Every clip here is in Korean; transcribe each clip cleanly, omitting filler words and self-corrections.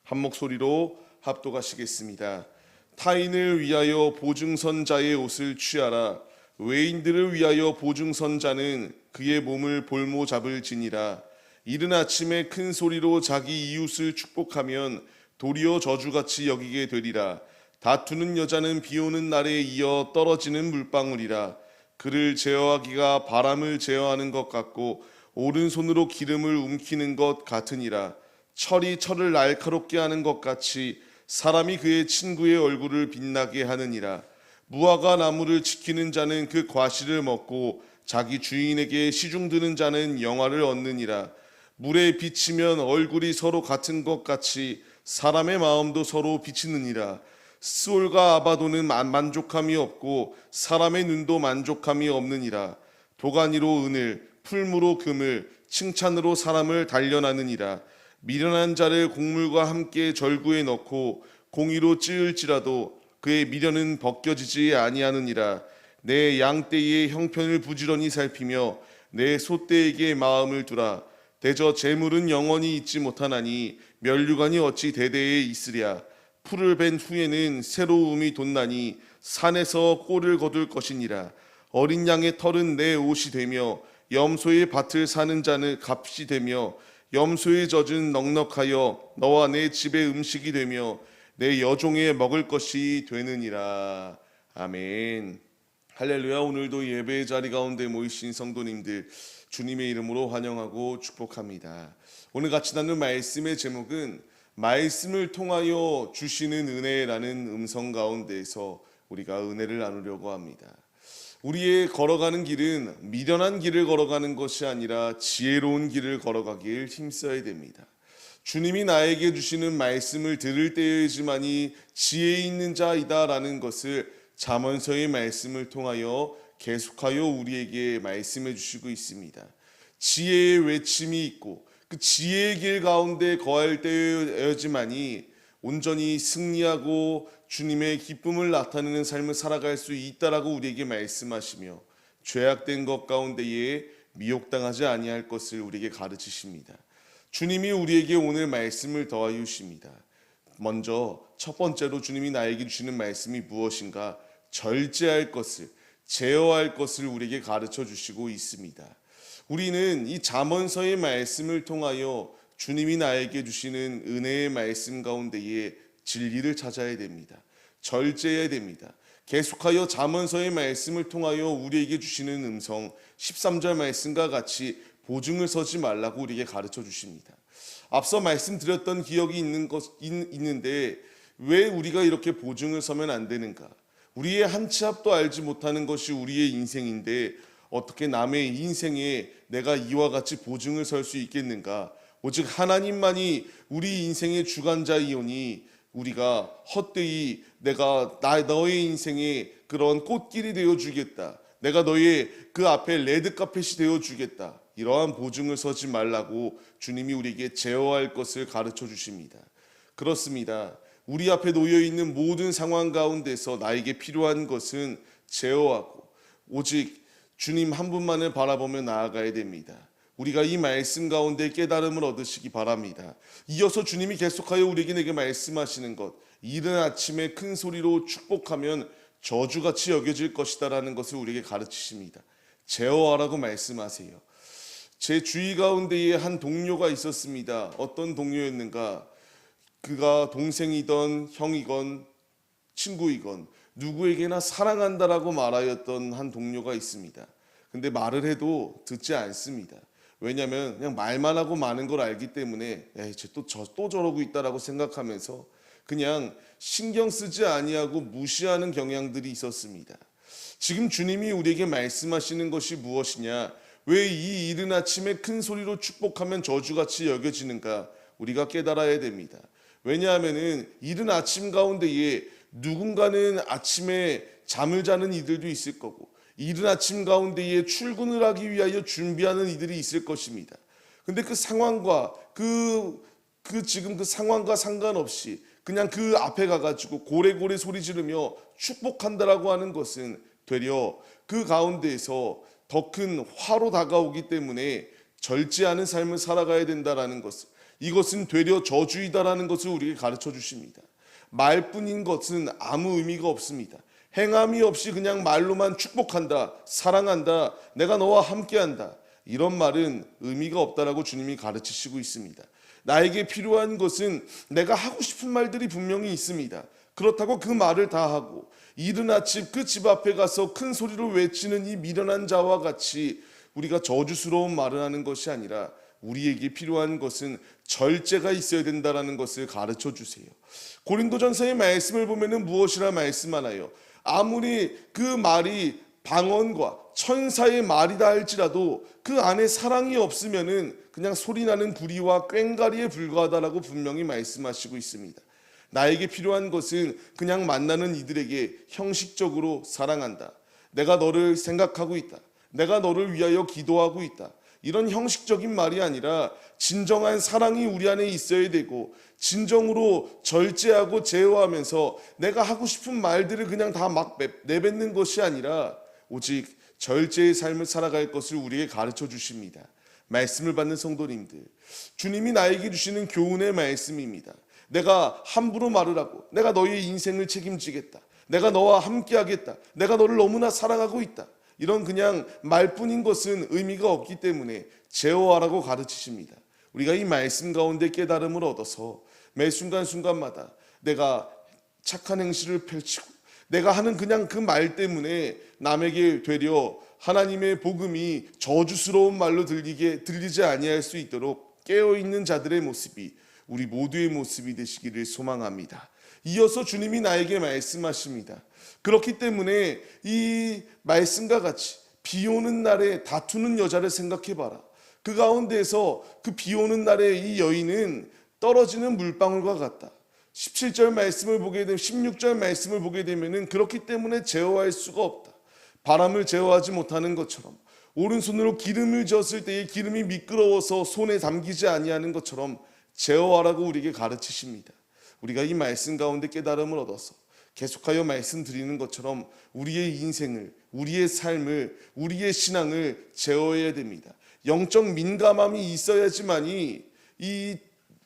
한 목소리로 합독하시겠습니다. 타인을 위하여 보증선자의 옷을 취하라. 외인들을 위하여 보증선자는 그의 몸을 볼모 잡을지니라. 이른 아침에 큰 소리로 자기 이웃을 축복하면 도리어 저주같이 여기게 되리라. 다투는 여자는 비오는 날에 이어 떨어지는 물방울이라. 그를 제어하기가 바람을 제어하는 것 같고 오른손으로 기름을 움키는 것 같으니라. 철이 철을 날카롭게 하는 것 같이 사람이 그의 친구의 얼굴을 빛나게 하느니라. 무화과 나무를 지키는 자는 그 과실을 먹고 자기 주인에게 시중드는 자는 영화를 얻느니라. 물에 비치면 얼굴이 서로 같은 것 같이 사람의 마음도 서로 비치느니라. 스올과 아바도는 만족함이 없고 사람의 눈도 만족함이 없느니라. 도가니로 은을, 풀무로 금을, 칭찬으로 사람을 단련하느니라. 미련한 자를 곡물과 함께 절구에 넣고 공의로 찌을지라도 그의 미련은 벗겨지지 아니하느니라. 내 양떼의 형편을 부지런히 살피며 내 소떼에게 마음을 두라. 대저 재물은 영원히 있지 못하나니 면류관이 어찌 대대에 있으랴. 풀을 벤 후에는 새로움이 돋나니 산에서 꼴을 거둘 것이니라. 어린 양의 털은 내 옷이 되며 염소의 밭을 사는 자는 값이 되며 염소의 젖은 넉넉하여 너와 내 집의 음식이 되며 내 여종의 먹을 것이 되느니라. 아멘. 할렐루야. 오늘도 예배의 자리 가운데 모이신 성도님들 주님의 이름으로 환영하고 축복합니다. 오늘 같이 나눌 말씀의 제목은 말씀을 통하여 주시는 은혜라는 음성 가운데에서 우리가 은혜를 나누려고 합니다. 우리의 걸어가는 길은 미련한 길을 걸어가는 것이 아니라 지혜로운 길을 걸어가길 힘써야 됩니다. 주님이 나에게 주시는 말씀을 들을 때여야지만이 지혜 있는 자이다라는 것을 잠언서의 말씀을 통하여 계속하여 우리에게 말씀해 주시고 있습니다. 지혜의 외침이 있고 그 지혜의 길 가운데 거할 때여야지만이 온전히 승리하고 주님의 기쁨을 나타내는 삶을 살아갈 수 있다라고 우리에게 말씀하시며 죄악된 것 가운데에 미혹당하지 아니할 것을 우리에게 가르치십니다. 주님이 우리에게 오늘 말씀을 더하여 주십니다. 먼저 첫 번째로 주님이 나에게 주시는 말씀이 무엇인가? 절제할 것을, 제어할 것을 우리에게 가르쳐 주시고 있습니다. 우리는 이 잠언서의 말씀을 통하여 주님이 나에게 주시는 은혜의 말씀 가운데에 진리를 찾아야 됩니다. 절제해야 됩니다. 계속하여 잠언서의 말씀을 통하여 우리에게 주시는 음성 13절 말씀과 같이 보증을 서지 말라고 우리에게 가르쳐 주십니다. 앞서 말씀드렸던 기억이 있는데 왜 우리가 이렇게 보증을 서면 안 되는가? 우리의 한 치 앞도 알지 못하는 것이 우리의 인생인데 어떻게 남의 인생에 내가 이와 같이 보증을 설 수 있겠는가? 오직 하나님만이 우리 인생의 주관자이오니 우리가 헛되이 내가 너의 인생에 그런 꽃길이 되어주겠다. 내가 너의 그 앞에 레드카펫이 되어주겠다. 이러한 보증을 서지 말라고 주님이 우리에게 제어할 것을 가르쳐 주십니다. 그렇습니다. 우리 앞에 놓여있는 모든 상황 가운데서 나에게 필요한 것은 제어하고 오직 주님 한 분만을 바라보며 나아가야 됩니다. 우리가 이 말씀 가운데 깨달음을 얻으시기 바랍니다. 이어서 주님이 계속하여 우리에게 말씀하시는 것, 이른 아침에 큰 소리로 축복하면 저주같이 여겨질 것이다 라는 것을 우리에게 가르치십니다. 제어하라고 말씀하세요. 제 주위 가운데에 한 동료가 있었습니다. 어떤 동료였는가? 그가 동생이건 형이건 친구이건 누구에게나 사랑한다라고 말하였던 한 동료가 있습니다. 근데 말을 해도 듣지 않습니다. 왜냐하면 그냥 말만 하고 마는 걸 알기 때문에 또 저러고 있다라고 생각하면서 그냥 신경 쓰지 아니하고 무시하는 경향들이 있었습니다. 지금 주님이 우리에게 말씀하시는 것이 무엇이냐? 왜 이 이른 아침에 큰 소리로 축복하면 저주같이 여겨지는가? 우리가 깨달아야 됩니다. 왜냐하면 이른 아침 가운데에 누군가는 아침에 잠을 자는 이들도 있을 거고 이른 아침 가운데에 출근을 하기 위하여 준비하는 이들이 있을 것입니다. 근데 그 상황과 지금 그 상황과 상관없이 그냥 그 앞에 가가지고 고래고래 소리 지르며 축복한다라고 하는 것은 되려 그 가운데에서 더 큰 화로 다가오기 때문에 절제하는 삶을 살아가야 된다라는 것을, 이것은 되려 저주이다라는 것을 우리에게 가르쳐 주십니다. 말뿐인 것은 아무 의미가 없습니다. 행함이 없이 그냥 말로만 축복한다, 사랑한다, 내가 너와 함께한다, 이런 말은 의미가 없다라고 주님이 가르치시고 있습니다. 나에게 필요한 것은 내가 하고 싶은 말들이 분명히 있습니다. 그렇다고 그 말을 다 하고 이른 아침 그 집 앞에 가서 큰 소리로 외치는 이 미련한 자와 같이 우리가 저주스러운 말을 하는 것이 아니라 우리에게 필요한 것은 절제가 있어야 된다라는 것을 가르쳐 주세요. 고린도전서의 말씀을 보면은 무엇이라 말씀하나요? 아무리 그 말이 방언과 천사의 말이다 할지라도 그 안에 사랑이 없으면은 그냥 소리나는 구리와 꽹과리에 불과하다라고 분명히 말씀하시고 있습니다. 나에게 필요한 것은 그냥 만나는 이들에게 형식적으로 사랑한다, 내가 너를 생각하고 있다, 내가 너를 위하여 기도하고 있다, 이런 형식적인 말이 아니라 진정한 사랑이 우리 안에 있어야 되고 진정으로 절제하고 제어하면서 내가 하고 싶은 말들을 그냥 다 막 내뱉는 것이 아니라 오직 절제의 삶을 살아갈 것을 우리에게 가르쳐 주십니다. 말씀을 받는 성도님들, 주님이 나에게 주시는 교훈의 말씀입니다. 내가 함부로 말을 하고 내가 너의 인생을 책임지겠다, 내가 너와 함께하겠다, 내가 너를 너무나 사랑하고 있다, 이런 그냥 말뿐인 것은 의미가 없기 때문에 제어하라고 가르치십니다. 우리가 이 말씀 가운데 깨달음을 얻어서 매 순간순간마다 내가 착한 행실을 펼치고 내가 하는 그냥 그 말 때문에 남에게 되려 하나님의 복음이 저주스러운 말로 들리지 아니할 수 있도록 깨어있는 자들의 모습이 우리 모두의 모습이 되시기를 소망합니다. 이어서 주님이 나에게 말씀하십니다. 그렇기 때문에 이 말씀과 같이 비 오는 날에 다투는 여자를 생각해봐라. 그 가운데에서 그 비 오는 날에 이 여인은 떨어지는 물방울과 같다. 17절 말씀을 보게 되면 16절 말씀을 보게 되면은 그렇기 때문에 제어할 수가 없다. 바람을 제어하지 못하는 것처럼 오른손으로 기름을 졌을 때에 기름이 미끄러워서 손에 담기지 아니하는 것처럼 제어하라고 우리에게 가르치십니다. 우리가 이 말씀 가운데 깨달음을 얻어서 계속하여 말씀드리는 것처럼 우리의 인생을, 우리의 삶을, 우리의 신앙을 제어해야 됩니다. 영적 민감함이 있어야지만이 이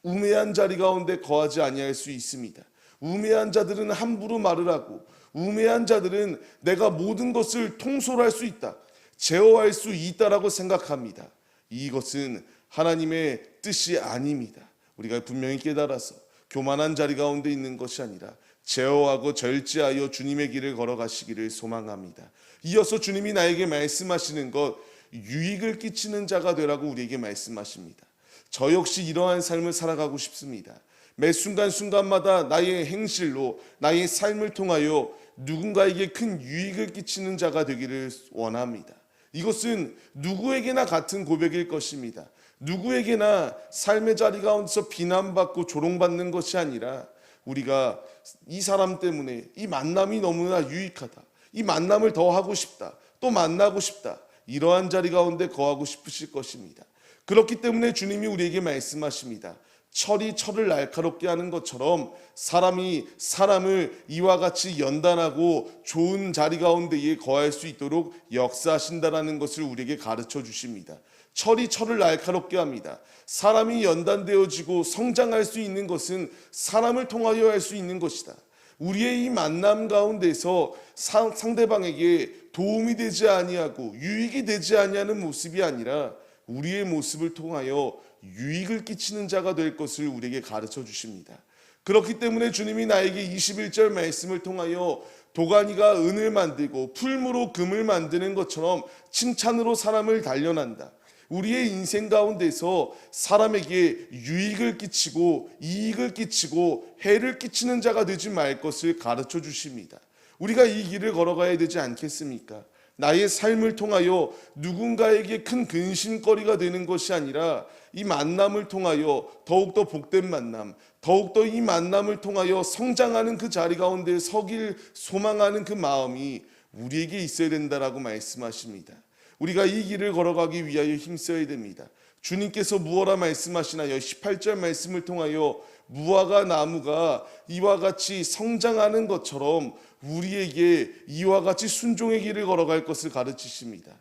우매한 자리 가운데 거하지 아니할 수 있습니다. 우매한 자들은 함부로 말을 하고 우매한 자들은 내가 모든 것을 통솔할 수 있다, 제어할 수 있다라고 생각합니다. 이것은 하나님의 뜻이 아닙니다. 우리가 분명히 깨달아서 교만한 자리 가운데 있는 것이 아니라 제어하고 절제하여 주님의 길을 걸어가시기를 소망합니다. 이어서 주님이 나에게 말씀하시는 것, 유익을 끼치는 자가 되라고 우리에게 말씀하십니다. 저 역시 이러한 삶을 살아가고 싶습니다. 매 순간순간마다 나의 행실로 나의 삶을 통하여 누군가에게 큰 유익을 끼치는 자가 되기를 원합니다. 이것은 누구에게나 같은 고백일 것입니다. 누구에게나 삶의 자리 가운데서 비난받고 조롱받는 것이 아니라 우리가 이 사람 때문에 이 만남이 너무나 유익하다, 이 만남을 더 하고 싶다, 또 만나고 싶다, 이러한 자리 가운데 거하고 싶으실 것입니다. 그렇기 때문에 주님이 우리에게 말씀하십니다. 철이 철을 날카롭게 하는 것처럼 사람이 사람을 이와 같이 연단하고 좋은 자리 가운데에 거할 수 있도록 역사하신다라는 것을 우리에게 가르쳐 주십니다. 철이 철을 날카롭게 합니다. 사람이 연단되어지고 성장할 수 있는 것은 사람을 통하여 할 수 있는 것이다. 우리의 이 만남 가운데서 상대방에게 도움이 되지 아니하고 유익이 되지 아니하는 모습이 아니라 우리의 모습을 통하여 유익을 끼치는 자가 될 것을 우리에게 가르쳐 주십니다. 그렇기 때문에 주님이 나에게 21절 말씀을 통하여 도가니가 은을 만들고 풀무로 금을 만드는 것처럼 칭찬으로 사람을 단련한다, 우리의 인생 가운데서 사람에게 유익을 끼치고 이익을 끼치고 해를 끼치는 자가 되지 말 것을 가르쳐 주십니다. 우리가 이 길을 걸어가야 되지 않겠습니까? 나의 삶을 통하여 누군가에게 큰 근심거리가 되는 것이 아니라 이 만남을 통하여 더욱더 복된 만남, 더욱더 이 만남을 통하여 성장하는 그 자리 가운데 서길 소망하는 그 마음이 우리에게 있어야 된다라고 말씀하십니다. 우리가 이 길을 걸어가기 위하여 힘써야 됩니다. 주님께서 무엇라 말씀하시나요? 18절 말씀을 통하여 무화과 나무가 이와 같이 성장하는 것처럼 우리에게 이와 같이 순종의 길을 걸어갈 것을 가르치십니다.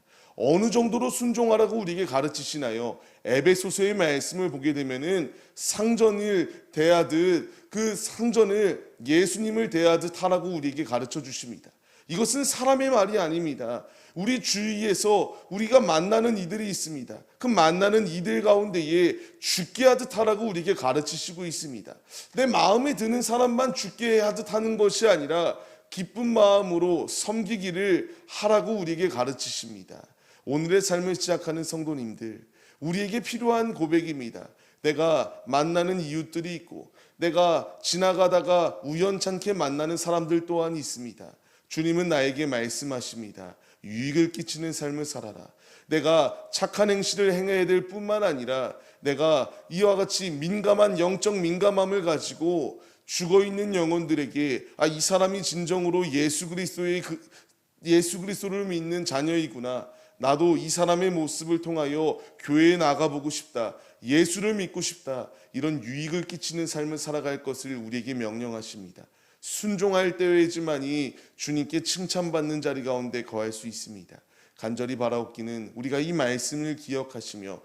어느 정도로 순종하라고 우리에게 가르치시나요? 에베소서의 말씀을 보게 되면은 상전을 대하듯 그 상전을 예수님을 대하듯 하라고 우리에게 가르쳐 주십니다. 이것은 사람의 말이 아닙니다. 우리 주위에서 우리가 만나는 이들이 있습니다. 그 만나는 이들 가운데에 죽게 하듯 하라고 우리에게 가르치시고 있습니다. 내 마음에 드는 사람만 죽게 하듯 하는 것이 아니라 기쁜 마음으로 섬기기를 하라고 우리에게 가르치십니다. 오늘의 삶을 시작하는 성도님들, 우리에게 필요한 고백입니다. 내가 만나는 이웃들이 있고 내가 지나가다가 우연찮게 만나는 사람들 또한 있습니다. 주님은 나에게 말씀하십니다. 유익을 끼치는 삶을 살아라. 내가 착한 행실을 행해야 될 뿐만 아니라 내가 이와 같이 민감한 영적 민감함을 가지고 죽어있는 영혼들에게 이 사람이 진정으로 예수 그리스도를 믿는 자녀이구나. 나도 이 사람의 모습을 통하여 교회에 나가보고 싶다. 예수를 믿고 싶다. 이런 유익을 끼치는 삶을 살아갈 것을 우리에게 명령하십니다. 순종할 때에지만이 주님께 칭찬받는 자리 가운데 거할 수 있습니다. 간절히 바라옵기는 우리가 이 말씀을 기억하시며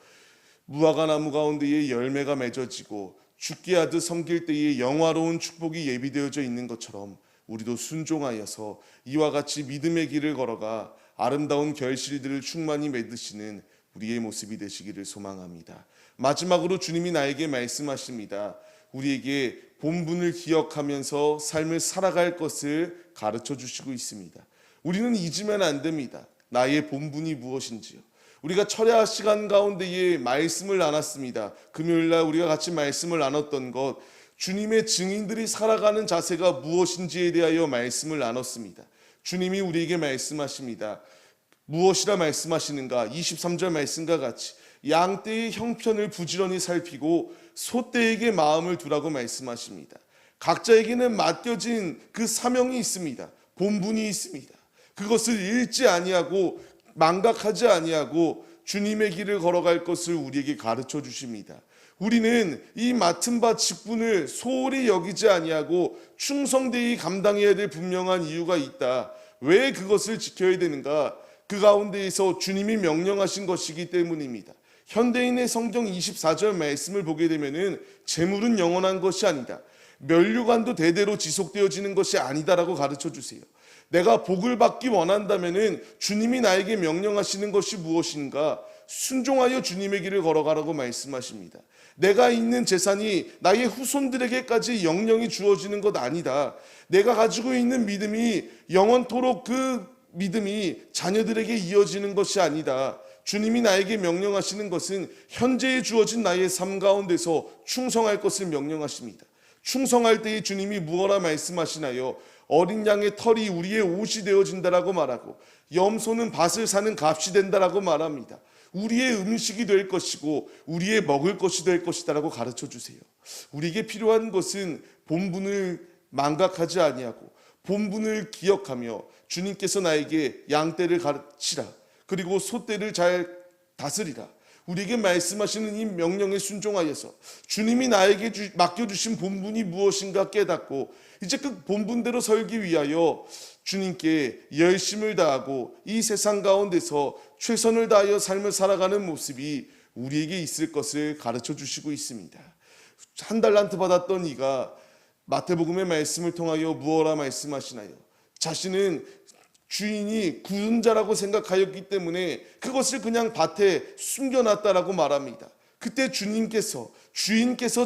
무화과 나무 가운데에 열매가 맺어지고 죽게 하듯 섬길 때에 영화로운 축복이 예비되어져 있는 것처럼 우리도 순종하여서 이와 같이 믿음의 길을 걸어가 아름다운 결실들을 충만히 맺으시는 우리의 모습이 되시기를 소망합니다. 마지막으로 주님이 나에게 말씀하십니다. 우리에게 본분을 기억하면서 삶을 살아갈 것을 가르쳐 주시고 있습니다. 우리는 잊으면 안 됩니다. 나의 본분이 무엇인지요. 우리가 철야 시간 가운데에 말씀을 나눴습니다. 금요일날 우리가 같이 말씀을 나눴던 것, 주님의 증인들이 살아가는 자세가 무엇인지에 대하여 말씀을 나눴습니다. 주님이 우리에게 말씀하십니다. 무엇이라 말씀하시는가? 23절 말씀과 같이 양떼의 형편을 부지런히 살피고 소떼에게 마음을 두라고 말씀하십니다. 각자에게는 맡겨진 그 사명이 있습니다. 본분이 있습니다. 그것을 잃지 아니하고 망각하지 아니하고 주님의 길을 걸어갈 것을 우리에게 가르쳐 주십니다. 우리는 이 맡은 바 직분을 소홀히 여기지 아니하고 충성되이 감당해야 될 분명한 이유가 있다. 왜 그것을 지켜야 되는가? 그 가운데에서 주님이 명령하신 것이기 때문입니다. 현대인의 성경 24절 말씀을 보게 되면은 재물은 영원한 것이 아니다. 면류관도 대대로 지속되어지는 것이 아니다라고 가르쳐 주세요. 내가 복을 받기 원한다면은 주님이 나에게 명령하시는 것이 무엇인가? 순종하여 주님의 길을 걸어가라고 말씀하십니다. 내가 있는 재산이 나의 후손들에게까지 영영이 주어지는 것 아니다. 내가 가지고 있는 믿음이 영원토록 그 믿음이 자녀들에게 이어지는 것이 아니다. 주님이 나에게 명령하시는 것은 현재에 주어진 나의 삶 가운데서 충성할 것을 명령하십니다. 충성할 때에 주님이 무엇라 말씀하시나요? 어린 양의 털이 우리의 옷이 되어진다라고 말하고 염소는 밭을 사는 값이 된다라고 말합니다. 우리의 음식이 될 것이고 우리의 먹을 것이 될 것이다라고 가르쳐 주세요. 우리에게 필요한 것은 본분을 망각하지 아니하고 본분을 기억하며 주님께서 나에게 양떼를 가르치라. 그리고 소떼를 잘 다스리라. 우리에게 말씀하시는 이 명령에 순종하여서 주님이 나에게 맡겨주신 본분이 무엇인가 깨닫고 이제 그 본분대로 살기 위하여 주님께 열심을 다하고 이 세상 가운데서 최선을 다하여 삶을 살아가는 모습이 우리에게 있을 것을 가르쳐 주시고 있습니다. 한 달란트 받았던 이가 마태복음의 말씀을 통하여 무엇라 말씀하시나요? 자신은 주인이 굳은 자라고 생각하였기 때문에 그것을 그냥 밭에 숨겨놨다라고 말합니다. 그때 주인께서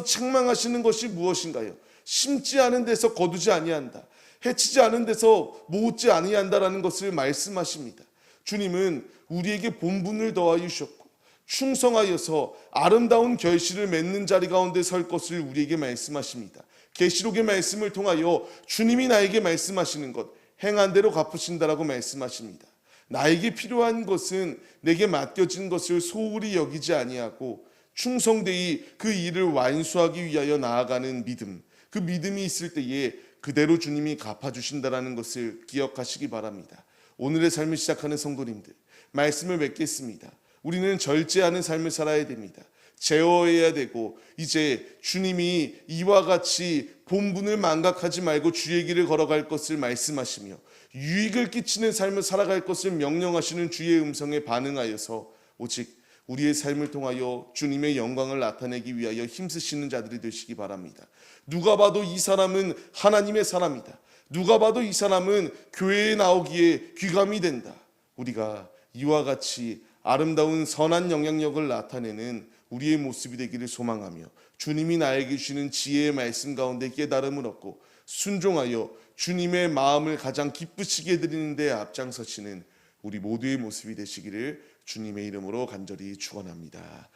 책망하시는 것이 무엇인가요? 심지 않은 데서 거두지 아니한다. 해치지 않은 데서 모으지 아니한다라는 것을 말씀하십니다. 주님은 우리에게 본분을 더하여 주셨고 충성하여서 아름다운 결실을 맺는 자리 가운데 설 것을 우리에게 말씀하십니다. 계시록의 말씀을 통하여 주님이 나에게 말씀하시는 것, 행한 대로 갚으신다라고 말씀하십니다. 나에게 필요한 것은 내게 맡겨진 것을 소홀히 여기지 아니하고 충성되이 그 일을 완수하기 위하여 나아가는 믿음, 그 믿음이 있을 때에 그대로 주님이 갚아주신다라는 것을 기억하시기 바랍니다. 오늘의 삶을 시작하는 성도님들, 말씀을 맺겠습니다. 우리는 절제하는 삶을 살아야 됩니다. 제어해야 되고, 이제 주님이 이와 같이 본분을 망각하지 말고 주의 길을 걸어갈 것을 말씀하시며 유익을 끼치는 삶을 살아갈 것을 명령하시는 주의 음성에 반응하여서 오직 우리의 삶을 통하여 주님의 영광을 나타내기 위하여 힘쓰시는 자들이 되시기 바랍니다. 누가 봐도 이 사람은 하나님의 사람이다, 누가 봐도 이 사람은 교회에 나오기에 귀감이 된다, 우리가 이와 같이 아름다운 선한 영향력을 나타내는 우리의 모습이 되기를 소망하며, 주님이 나에게 주시는 지혜의 말씀 가운데 깨달음을 얻고 순종하여 주님의 마음을 가장 기쁘시게 드리는 데 앞장서시는 우리 모두의 모습이 되시기를 주님의 이름으로 간절히 축원합니다.